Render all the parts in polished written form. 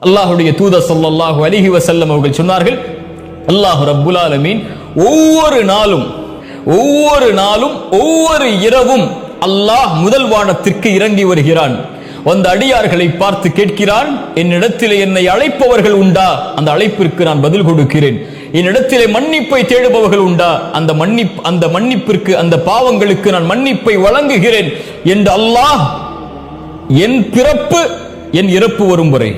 அல்லாஹ்வுடைய தூதர் ஸல்லல்லாஹு அலைஹி வஸல்லம் அவர்கள் சொன்னார்கள், அல்லாஹ் ரப்புல் ஆலமீன் ஒவ்வொரு நாளும் ஒவ்வொரு இரவும் அல்லாஹ் முதல் வானத்திற்கு இறங்கி வருகிறான். அந்த அடியார்களை பார்த்து கேட்கிறான், என்னிடத்திலே என்னை அழைப்பவர்கள் உண்டா? அந்த அழைப்பிற்கு நான் பதில் கொடுக்கிறேன். என்னிடத்திலே மன்னிப்பை தேடுபவர்கள் உண்டா? அந்த மன்னிப்பிற்கு, அந்த பாவங்களுக்கு நான் மன்னிப்பை வழங்குகிறேன் என்று அல்லாஹ் என் பிறப்பு என் இறப்பு வரும் வரை,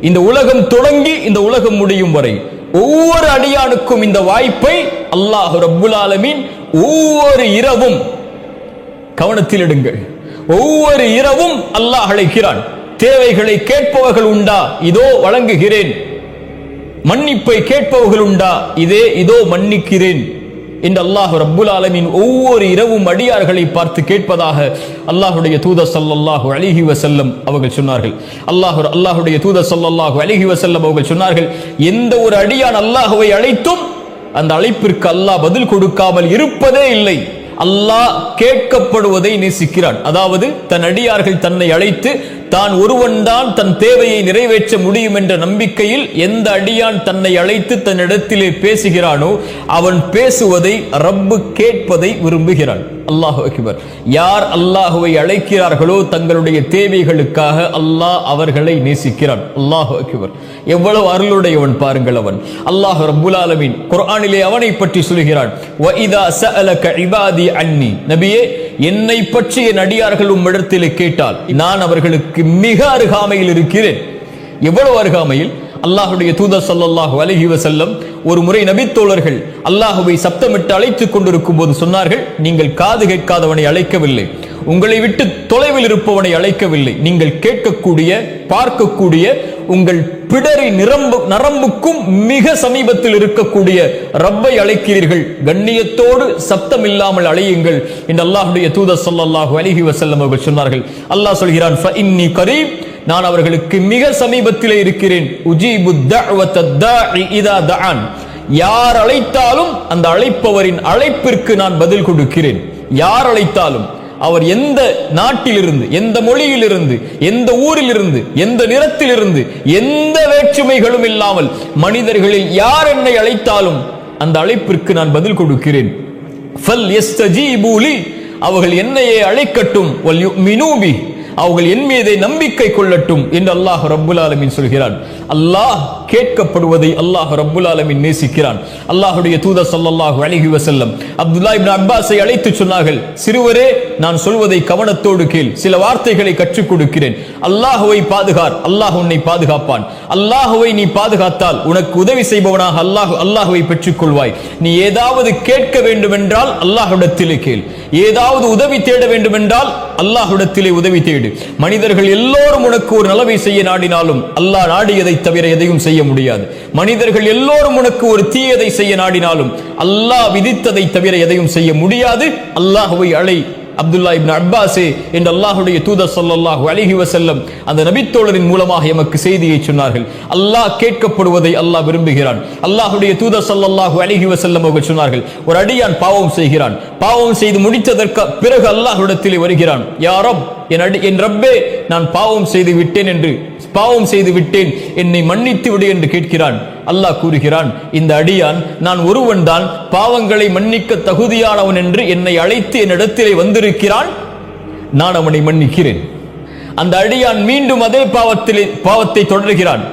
இந்த உலகம் தொடங்கி இந்த உலகம் முடியும் வரை ஒவ்வொரு அடியானுக்கும் இந்த வாய்ப்பை அல்லாஹ் ரப்புல் ஆலமீன் ஒவ்வொரு இரவும், கவனத்தில் எடுங்கள், ஒவ்வொரு இரவும் அல்லாஹ் அழைக்கிறான். தேவைகளை கேட்பவர்கள் உண்டா? இதோ வழங்குகிறேன். மன்னிப்பை கேட்பவர்கள் உண்டா? இதோ மன்னிக்கிறேன் என்று அல்லாஹ் ரப்புல் ஆலமீன் ஒவ்வொரு இரவும் அடியார்களை பார்த்து கேட்பதாக அல்லாஹ்வுடைய தூதர் ஸல்லல்லாஹு அலைஹி வஸல்லம் அவர்கள் சொன்னார்கள். அல்லாஹ்வுடைய தூதர் ஸல்லல்லாஹு அலைஹி வஸல்லம் அவர்கள் சொன்னார்கள், எந்த ஒரு அடியான் அல்லாஹ்வை அழைத்தும் அந்த அழைப்பிற்கு அல்லாஹ் பதில் கொடுக்காமல் இருப்பதே இல்லை. அல்லாஹ் கேட்கப்படுவதை நேசிக்கிறான். அதாவது தன் அடியார்கள் தன்னை அழைத்து தான் ஒருவன் தான் தன் தேவையை நிறைவேற்ற முடியும் என்ற நம்பிக்கையில் எந்த அடியான் தன்னை அழைத்து தன்னிடத்திலே பேசுகிறானோ அவன் பேசுவதை ரப்பு கேட்பதை விரும்புகிறான். அல்லாஹு அக்பர். யார் அல்லாஹுவை அழைக்கிறார்களோ தங்களுடைய தேவைகளுக்காக அல்லாஹ் அவர்களை நேசிக்கிறான். அல்லாஹு அக்பர். எவ்வளவு அருளுடையவன் பாருங்கள் அவன். அல்லாஹ் ரப்புல் ஆலமீன் குர்ஆனிலே அவனை பற்றி சொல்கிறான், வஇதா ஸஅலக இபாதி அன்னி, நபியே என்னை பற்றி என் அடியார்கள் உம்மிடத்திலே கேட்டால் நான் அவர்களுக்கு மிக அருகாமையில் இருக்கிறேன். எவ்வளவு அருகாமையில்? அல்லாஹ்வுடைய தூதர் ஸல்லல்லாஹு அலைஹி வஸல்லம் ஒரு முறை நபித்தோழர்கள் அல்லாஹ்வை சப்தமிட்டு அழைத்துக் கொண்டிருக்கும் போது சொன்னார்கள், நீங்கள் காது கேட்காதவனை அழைக்கவில்லை, உங்களை விட்டு தொலைவில் இருப்பவனை அழைக்கவில்லை, நீங்கள் கேட்கக்கூடிய பார்க்கக்கூடிய உங்கள் பிடரி நரம்புக்கும் மிக சமீபத்தில் இருக்கக்கூடிய ரப்பை அழைக்கிறீர்கள், கண்ணியத்தோடு சப்தம் இல்லாமல் அழையுங்கள் என்று அல்லாஹ்வுடைய தூதர் ஸல்லல்லாஹு அலைஹி வஸல்லம் அவர்கள் சொன்னார்கள். அல்லாஹ் சொல்கிறான், ஃபஇன்னி கரீப், நான் அவர்களுக்கு மிக சமீபத்திலே இருக்கிறேன். உஜீபு தஅவத்தத் தாஇ இதா தஆன், யார் அழைத்தாலும் அந்த அழைப்பவரின் அழைப்பிற்கு நான் பதில் கொடுக்கிறேன். யார் அழைத்தாலும், அவர் எந்த நாட்டிலிருந்து, எந்த மொழியிலிருந்து, எந்த ஊரிலிருந்து, எந்த நிறத்திலிருந்து, எந்த வேற்றுமைகளும் இல்லாமல் மனிதர்களில் யார் என்னை அழைத்தாலும் அந்த அழைப்பிற்கு நான் பதில் கொடுக்கிறேன். ஃபல் யஸ்தஜீபு லி, அவர்கள் என்னையே அழைக்கட்டும். வல் யுமினூ பி, அவர்கள் என் மீதே நம்பிக்கை கொள்ளட்டும் என்று அல்லாஹ் ரப்புல் ஆலமீன் சொல்கிறான். அல்லாஹ் கேட்கப்படுவதை அல்லாஹ் ரப்புல் ஆலமீன் நேசிக்கிறான். அல்லாஹ்வுடைய தூதர் ஸல்லல்லாஹு அலைஹி வஸல்லம் அப்துல்லாஹ் இப்னு அப்பாஸை அழைத்து சொன்னார்கள், சிறுவரே நான் சொல்வதை கவனத்தோடு கேள், சில வார்த்தைகளை கற்றுக் கொடுக்கிறேன். அல்லாஹ்வை பாதுகார், அல்லாஹ் உன்னை பாதுகாப்பான். அல்லாஹ்வை நீ பாதுகாத்தால் உனக்கு உதவி செய்பவனாக அல்லாஹ்வை பெற்றுக் கொள்வாய். நீ ஏதாவது கேட்க வேண்டும் என்றால் அல்லாஹ்விடத்திலே கேள், ஏதாவது உதவி தேட வேண்டும் என்றால் அல்லாஹ்விடத்திலே உதவி தேடு. மனிதர்கள் எல்லோரும் உனக்கு ஒரு நலவை செய்ய நாடினாலும் அல்லாஹ் நாடியதை தவிர எதையும் செய்ய முடியாது. மனிதர்கள் எல்லோரும் உனக்கு ஒரு தீயதை செய்ய நாடினாலும் அல்லாஹ் விதித்ததை தவிர எதையும் செய்ய முடியாது. அல்லாஹ்வை அழை. அப்துல்லாஹ் இப்னு அப்பாஸே என்று அல்லாஹ்வுடைய தூதர் ஸல்லல்லாஹு அலைஹி வஸல்லம் அந்த நபித்தோழரின் மூலமாக எமக்கு செய்தியை சொன்னார்கள். அல்லாஹ் கேட்கப்படுவதை அல்லாஹ் விரும்புகிறான். அல்லாஹ்வுடைய தூதர் ஸல்லல்லாஹு அலைஹி வஸல்லம் அவர்கள் சொன்னார்கள், ஒரு அடியான் பாவம் செய்கிறான், பாவம் செய்து முடித்ததற்கு பிறகு அல்லாஹ்விடத்திலே வருகிறான், யா ரப், என் ரப்பே நான் பாவம் செய்து விட்டேன், என்னை மன்னித்து விடு என்று கேட்கிறான். அல்லாஹ் கூறுகிறான், இந்த அடியான் நான் ஒருவன் தான் பாவங்களை மன்னிக்க தகுதியானவன் என்று என்னை அழைத்து என்னிடத்திலே வந்திருக்கிறான், நான் அவனை மன்னிக்கிறேன். அந்த அடியான் மீண்டும் அதே பாவத்தை தொடர்கிறான்.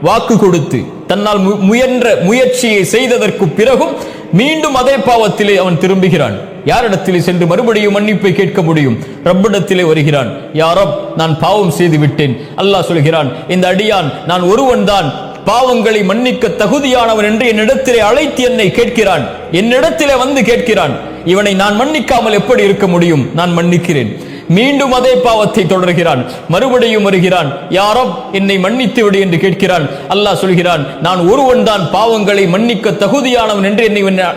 வாக்கு கொடுத்து தன்னால் முயன்ற முயற்சியை செய்ததற்கு பிறகும் மீண்டும் அதே பாவத்திலே அவன் திரும்புகிறான். யாரிடத்திலே சென்று மறுபடியும் மன்னிப்பை கேட்க முடியும்? ரப்பிடத்திலே வருகிறான், யா ரப், நான் பாவம் செய்து விட்டேன். அல்லாஹ் சொல்கிறான், இந்த அடியான் நான் ஒருவன் தான் பாவங்களை மன்னிக்க தகுதியானவன் என்று என்னிடத்திலே அழைத்து என்னை கேட்கிறான், என்னிடத்திலே வந்து கேட்கிறான். இவனை நான் மன்னிக்காமல் எப்படி இருக்க முடியும்? நான் மன்னிக்கிறேன். மீண்டும் அதே பாவத்தை தொடர்கிறான். மறுபடியும் வருகிறான், யா ரப், என்னை மன்னித்து விடு என்று கேட்கிறான். அல்லாஹ் சொல்கிறான், நான் ஒருவன் தான் பாவங்களை மன்னிக்க தகுதியானவன் என்று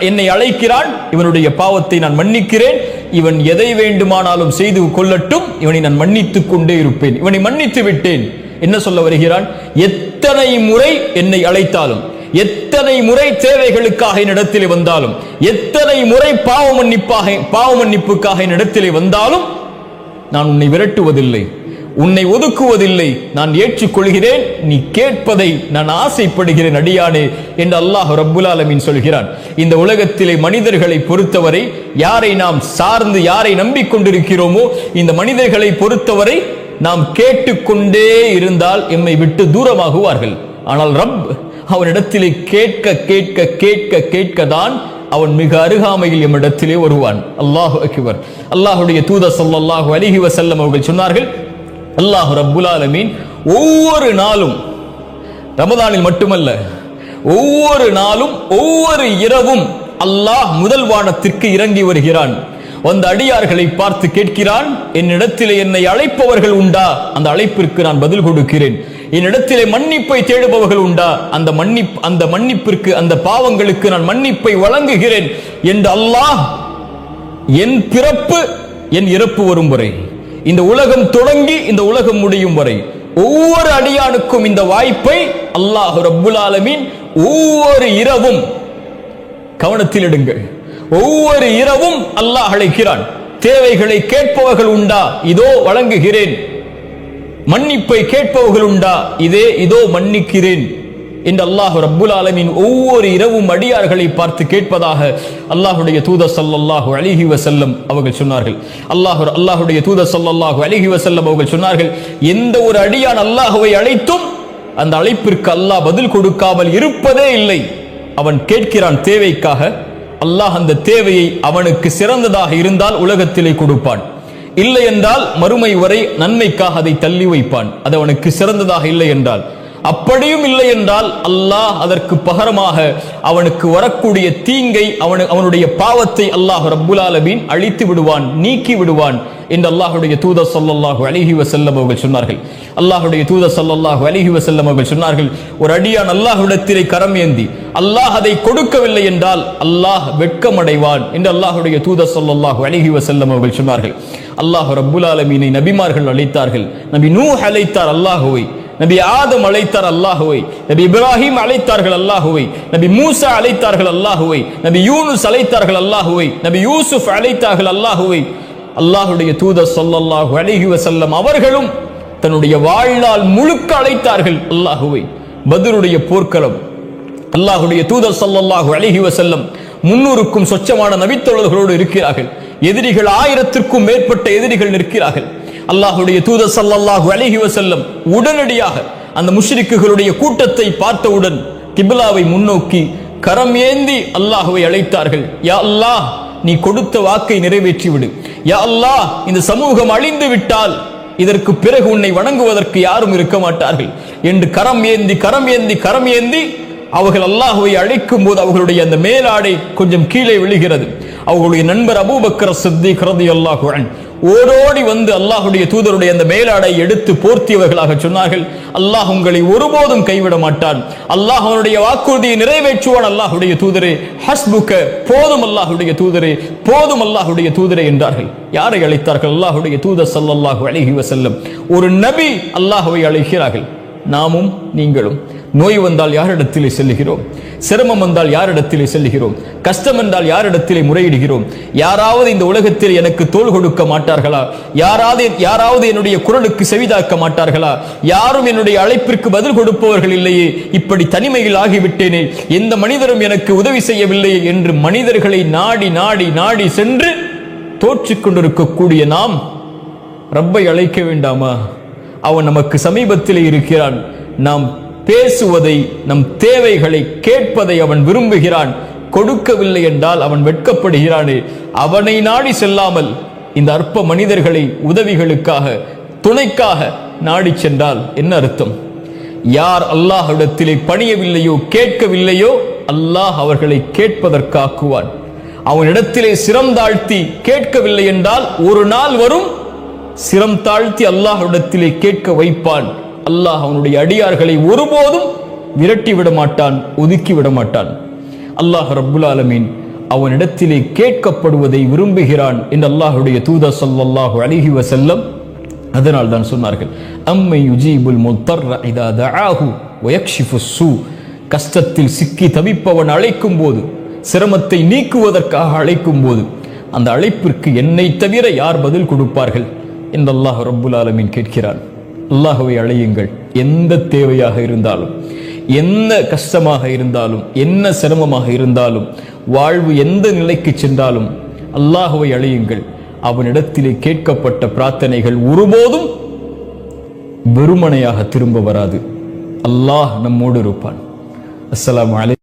என்னை அழைக்கிறான், இவனுடைய பாவத்தை நான் மன்னிக்கிறேன். இவன் எதை வேண்டுமானாலும் செய்து கொள்ளட்டும், இவனை நான் மன்னித்துக் கொண்டே இருப்பேன். இவனை மன்னித்து விட்டேன். என்ன சொல்ல வருகிறான்? எத்தனை முறை என்னை அழைத்தாலும், எத்தனை முறை தேவைகளுக்காக என்னிடத்திலே வந்தாலும், எத்தனை முறை பாவ மன்னிப்புக்காக என்னிடத்திலே வந்தாலும் நான் உன்னை விரட்டுவதில்லை, உன்னை ஒதுக்குவதில்லை, நான் ஏற்றுக்கொள்கிறேன், நீ கேட்பதை நான் ஆசைப்படுகிறேன் அடியானே என்று அல்லாஹ் ரப்புல் ஆலமீன் சொல்கிறான். இந்த உலகத்திலே மனிதர்களை பொறுத்தவரை யாரை நாம் சார்ந்து யாரை நம்பிக்கொண்டிருக்கிறோமோ இந்த மனிதர்களை பொறுத்தவரை நாம் கேட்டுக்கொண்டே இருந்தால் எம்மை விட்டு தூரமாகுவார்கள். ஆனால் ரப் அவனிடத்திலே கேட்க கேட்க கேட்க கேட்க தான் அவன் மிக அருகாமையில் எம்மிடத்திலே வருவான். அல்லாஹு அக்பர். அல்லாஹுடைய தூதர் ஸல்லல்லாஹு அலைஹி வஸல்லம் அவர்கள் சொன்னார்கள், அல்லாஹ் ரப்புல் ஆலமீன் ஒவ்வொரு நாளும், ரமதானில் மட்டுமல்ல, ஒவ்வொரு நாளும் ஒவ்வொரு இரவும் அல்லாஹ் முதல் வானத்திற்கு இறங்கி வருகிறான். அந்த அடியார்களை பார்த்து கேட்கிறான், என்னிடத்திலே என்னை அழைப்பவர்கள் உண்டா? அந்த அழைப்பிற்கு நான் பதில் கொடுக்கிறேன். என்னிடத்திலே மன்னிப்பை தேடுபவர்கள் உண்டா? அந்த மன்னிப்பிற்கு, அந்த பாவங்களுக்கு நான் மன்னிப்பை வழங்குகிறேன் என்று அல்லாஹ் என் பிறப்பு என் இறப்பு வரும் வரை, இந்த உலகம் தொடங்கி இந்த உலகம் முடியும் வரை ஒவ்வொரு அடியானுக்கும் இந்த வாய்ப்பை அல்லாஹ் ரப்புல் ஆலமீன் ஒவ்வொரு இரவும், கவனத்தில் எடுங்கள், ஒவ்வொரு இரவும் அல்லாஹ் அழைக்கிறான். தேவைகளை கேட்பவர்கள் உண்டா? இதோ வழங்குகிறேன். மன்னிப்பை கேட்பவர்கள் உண்டா? இதோ மன்னிக்கிறேன் என்று அல்லாஹ் ரப்புல் ஆலமீன் ஒவ்வொரு இரவும் அடியார்களை பார்த்து கேட்பதாக அல்லாஹுடைய தூதர் ஸல்லல்லாஹு அலைஹி வஸல்லம் அவர்கள் சொன்னார்கள். அல்லாஹுடைய தூதர் ஸல்லல்லாஹு அலைஹி வஸல்லம் அவர்கள் சொன்னார்கள், எந்த ஒரு அடியான் அல்லாஹ்வை அழைத்தும் அந்த அழைப்பிற்கு அல்லாஹ் பதில் கொடுக்காமல் இருப்பதே இல்லை. அவன் கேட்கிறான் தேவைக்காக, அல்லாஹ் அந்த தேவையை அவனுக்கு சிறந்ததாக இருந்தால் உலகத்திலே கொடுப்பான், இல்லை என்றால் மறுமை வரை நன்மைக்காக அதை தள்ளி வைப்பான். அது அவனுக்கு சிறந்ததாக இல்லை என்றால். அப்படியும் இல்லை என்றால் அல்லாஹ் அதற்கு பகரமாக அவனுக்கு வரக்கூடிய தீங்கை, அவனுடைய பாவத்தை அல்லாஹ் ரப்புல் ஆலமீன் அழித்து விடுவான், நீக்கி விடுவான் என்று அல்லாஹுடைய தூதர் ஸல்லல்லாஹு அலைஹி வஸல்லம் அவர்கள் சொன்னார்கள். அல்லாஹுடைய தூதர் ஸல்லல்லாஹு அலைஹி வஸல்லம் அவர்கள் சொன்னார்கள், ஒரு அடியான் அல்லாஹ்விடத்திலே கரம் ஏந்தி அல்லாஹ் அதை கொடுக்கவில்லை என்றால் அல்லாஹ் வெட்கமடைவான் என்று அல்லாஹுடைய தூதர் ஸல்லல்லாஹு அலைஹி வஸல்லம் அவர்கள் சொன்னார்கள். அல்லாஹ் ரப்புல் ஆலமீனை நபிமார்கள் அழைத்தார்கள். நபி நூஹ் அழைத்தார் அல்லாஹுவை, நபி ஆதம் அழைத்தார் அல்லாஹுவை, நபி இப்ராஹிம் அழைத்தார்கள் அல்லாஹுவை, நபி மூசா அழைத்தார்கள் அல்லாஹுவை, நபி யூனுஸ் அழைத்தார்கள் அல்லாஹுவை, நபி யூசுப் அழைத்தார்கள் அல்லாஹுவை. அல்லாஹுடைய தூதர் ஸல்லல்லாஹு அலைஹி வஸல்லம் அவர்களும் தன்னுடைய வாழ்நாள் முழுக்க அழைத்தார்கள் அல்லாஹுவை. பத்ருடைய போர்க்களம், அல்லாஹுடைய தூதர் ஸல்லல்லாஹு அலைஹி வஸல்லம் 300க்கும் சொச்சமான நபித்தோழர்களோடு இருக்கிறார்கள். எதிரிகள் 1000த்திற்கும் மேற்பட்ட எதிரிகள் நிற்கிறார்கள். அல்லாஹுடைய தூதர் ஸல்லல்லாஹு அலைஹி வஸல்லம் உடனடியாக அந்த முஷ்ரிக்குகளுடைய கூட்டத்தை பார்த்தவுடன் கிப்லாவை முன்னோக்கி கரம் ஏந்தி அல்லாஹுவை அழைத்தார்கள். யா அல்லாஹ், நீ கொடுத்த வாக்கை நிறைவேற்றி விடு. யா அல்லாஹ், இந்த சமூகம் அழிந்து விட்டால் இதற்கு பிறகு உன்னை வணங்குவதற்கு யாரும் இருக்க மாட்டார்கள் என்று கரம் ஏந்தி கரம் ஏந்தி கரம் ஏந்தி அவர்கள் அல்லாஹுவை அழைக்கும் போது அவர்களுடைய அந்த மேலாடை கொஞ்சம் கீழே விழுகிறது. அவர்களுடைய நண்பர் அபூபக்கர் சித்திக் ரலியல்லாஹு அன்ஹு ஓடோடி வந்து அல்லாஹுடைய தூதருடைய அந்த மேலாடை எடுத்து போர்த்தியவர்களாக சொன்னார்கள், அல்லாஹ் உங்களை ஒருபோதும் கைவிட மாட்டான், அல்லாஹ் அவனுடைய வாக்குறுதியை நிறைவேற்றுவான். அல்லாஹுடைய தூதரே, ஹஸ்புக, போதும் அல்லாஹுடைய தூதரே, போதும் அல்லாஹுடைய தூதரே என்றார்கள். யாரை அழைத்தார்கள்? அல்லாஹுடைய தூதர் ஸல்லல்லாஹு அலைஹி வஸல்லம். ஒரு நபி அல்லாஹுவை அழைக்கிறார்கள். நாமும் நீங்களும் நோய் வந்தால் யாரிடத்திலே செல்லுகிறோம்? சிரமம் வந்தால் யாரிடத்திலே செல்லுகிறோம்? கஷ்டம் என்றால் யாரிடத்திலே முறையிடுகிறோம்? யாராவது இந்த உலகத்தில் எனக்கு தோள் கொடுக்க மாட்டார்களா? யாராவது என்னுடைய குரலுக்கு செவிதாக்க மாட்டார்களா? யாரும் என்னுடைய அழைப்பிற்கு பதில் கொடுப்பவர்கள் இல்லையே, இப்படி தனிமையில் ஆகிவிட்டேனே, எந்த மனிதரும் எனக்கு உதவி செய்யவில்லையே என்று மனிதர்களை நாடி நாடி நாடி சென்று தோற்றிக் கொண்டிருக்கக்கூடிய நாம் ரப்பை அழைக்க வேண்டாமா? அவன் நமக்கு சமீபத்தில் இருக்கிறான். நாம் பேசுவதை, நம் தேவைகளை கேட்பதை அவன் விரும்புகிறான். கொடுக்கவில்லை என்றால் அவன் வெட்கப்படுகிறானே. அவனை நாடி செல்லாமல் இந்த அற்ப மனிதர்களை உதவிகளுக்காக, துணைக்காக நாடி சென்றால் என்ன அர்த்தம்? யார் அல்லாஹ்விடத்திலே பணியவில்லையோ, கேட்கவில்லையோ, அல்லாஹ் அவர்களை கேட்பதற்காக்குவான். அவனிடத்திலே சிரம் தாழ்த்தி கேட்கவில்லை என்றால் ஒரு நாள் வரும், சிரம் தாழ்த்தி அல்லாஹ்விடத்திலே கேட்க வைப்பான். அல்லாஹ் அவனுடைய அடியார்களை ஒருபோதும் விரட்டி விட மாட்டான், ஒதுக்கி விட மாட்டான். அல்லாஹ் ரப்புல் ஆலமீன் அவனிடத்திலே கேட்கப்படுவதை விரும்புகிறான் என்று அல்லாஹுடைய தூதர் ஸல்லல்லாஹு அலைஹி வஸல்லம் அதனால் தான் சொன்னார்கள், அம்மை யுஜீபுல் முத்தர்ர இதா தஆஹு வயக்ஷிஃபுஸ் ஸூ. கஷ்டத்தில் சிக்கி தவிப்பவன் அழைக்கும் போது, சிரமத்தை நீக்குவதற்காக அழைக்கும் போது, அந்த அழைப்பிற்கு என்னை தவிர யார் பதில் கொடுப்பார்கள்? இந்த அல்லாஹ் ரப்புல் ஆலமீன் கேட்கிறான். அல்லாஹ்வை அழையுங்கள். எந்த தேவையாக இருந்தாலும், என்ன கஷ்டமாக இருந்தாலும், என்ன சிரமமாக இருந்தாலும், வாழ்வு எந்த நிலைக்கு சென்றாலும் அல்லாஹ்வை அழையுங்கள். அவனிடத்திலே கேட்கப்பட்ட பிரார்த்தனைகள் ஒருபோதும் வெறுமனையாக திரும்ப வராது. அல்லாஹ் நம்மோடு இருப்பான். அஸ்ஸலாமு அலைக்கும்.